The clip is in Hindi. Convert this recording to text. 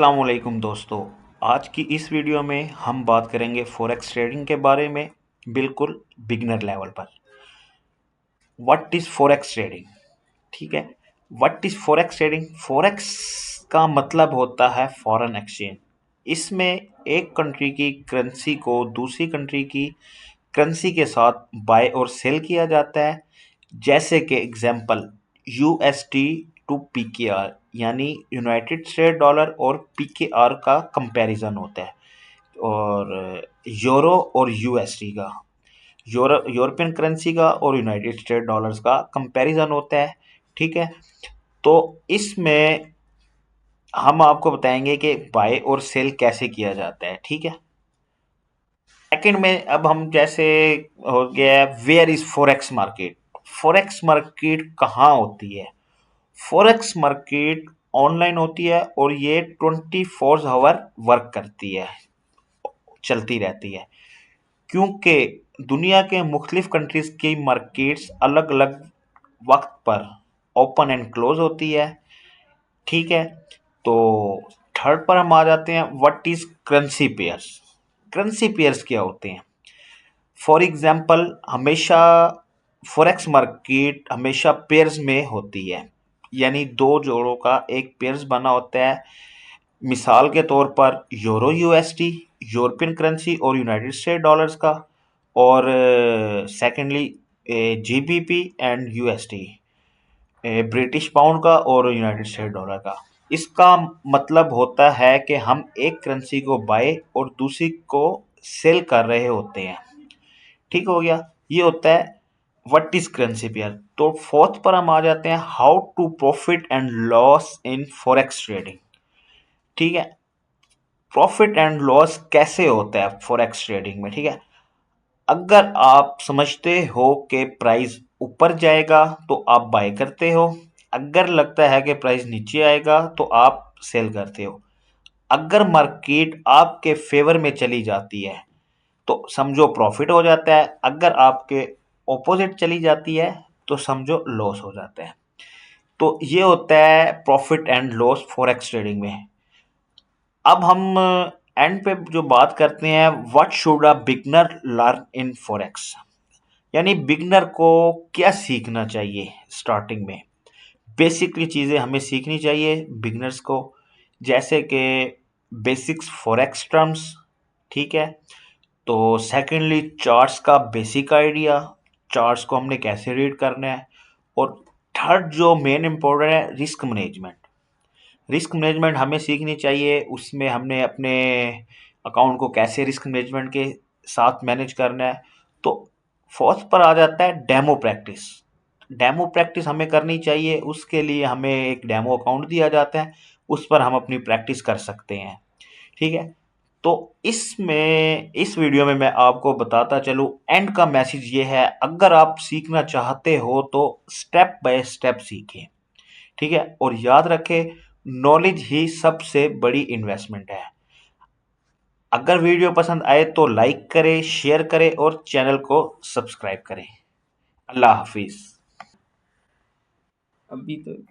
अस्सलामुअलैकुम दोस्तों। आज की इस वीडियो में हम बात करेंगे फॉरेक्स ट्रेडिंग के बारे में, बिल्कुल बिगिनर लेवल पर। What is forex trading? ठीक है। What is forex trading? Forex का मतलब होता है फॉरेन एक्सचेंज। इसमें एक कंट्री की करेंसी को दूसरी कंट्री की करेंसी के साथ बाय और सेल किया जाता है। जैसे कि एग्जांपल यूएसडी टू पीकेआर, यानी यूनाइटेड स्टेट डॉलर और पीकेआर का कंपैरिजन होता है। और यूरो और यूएसडी का, यूरोपियन करेंसी का और यूनाइटेड स्टेट डॉलर्स का कंपैरिजन होता है। ठीक है। तो इसमें हम आपको बताएंगे कि बाय और सेल कैसे किया जाता है। ठीक है। सेकंड में अब हम जैसे हो गया where is forex market. Forex market कहाँ होती है? फॉरेक्स मार्केट ऑनलाइन होती है और ये 24 आवर वर्क करती है, चलती रहती है। क्योंकि दुनिया के मुख्तलिफ कंट्रीज की मार्केट्स अलग अलग वक्त पर ओपन एंड क्लोज होती है। ठीक है। तो थर्ड पर हम आ जाते हैं, what is currency pairs. Currency pairs क्या होते हैं? फॉर एग्जांपल, हमेशा फॉरेक्स मार्केट हमेशा पेयर्स में होती है, यानी दो जोड़ों का एक पेयर्स बना होता है। मिसाल के तौर पर यूरो यूएसडी, यूरोपियन करेंसी और यूनाइटेड स्टेट डॉलर्स का। और secondly GBP and USD, British pound का और यूनाइटेड स्टेट डॉलर का। इसका मतलब होता है कि हम एक करेंसी को बाय और दूसरी को सेल कर रहे होते हैं। ठीक हो गया। ये होता है व्हाट इज करेंसी पेयर। तो फोर्थ पर हम आ जाते हैं, how to profit and loss in forex trading. ठीक है। प्रॉफिट एंड लॉस कैसे होता है फॉरेक्स ट्रेडिंग में? ठीक है। अगर आप समझते हो कि प्राइस ऊपर जाएगा तो आप बाय करते हो। अगर लगता है कि प्राइस नीचे आएगा तो आप सेल करते हो। अगर मार्केट आपके फेवर में चली जाती है तो समझो प्रॉफिट हो जाता है। अगर आपके ऑपोजिट चली जाती है तो समझो लॉस हो जाता है। तो ये होता है profit and loss forex trading में। अब हम एंड पे जो बात करते हैं, what should a beginner learn in forex, यानी बिगनर को क्या सीखना चाहिए स्टार्टिंग में। बेसिकली चीज़ें हमें सीखनी चाहिए बिगनर्स को, जैसे कि बेसिक्स फॉरेक्स टर्म्स। ठीक है। तो सेकेंडली चार्ट्स का बेसिक आइडिया, चार्ट्स को हमने कैसे रीड करना है। और थर्ड जो मेन इम्पोर्टेंट है, रिस्क मैनेजमेंट। रिस्क मैनेजमेंट हमें सीखनी चाहिए। उसमें हमने अपने अकाउंट को कैसे रिस्क मैनेजमेंट के साथ मैनेज करना है। तो फोर्थ पर आ जाता है डेमो प्रैक्टिस। डेमो प्रैक्टिस हमें करनी चाहिए। उसके लिए हमें एक डेमो अकाउंट दिया जाता है, उस पर हम अपनी प्रैक्टिस कर सकते हैं। ठीक है। तो इसमें इस वीडियो में मैं आपको बताता चलूँ, एंड का मैसेज ये है, अगर आप सीखना चाहते हो तो स्टेप बाय स्टेप सीखें। ठीक है। और याद रखें, नॉलेज ही सबसे बड़ी इन्वेस्टमेंट है। अगर वीडियो पसंद आए तो लाइक करें, शेयर करें और चैनल को सब्सक्राइब करें। अल्लाह हाफिज। अभी तो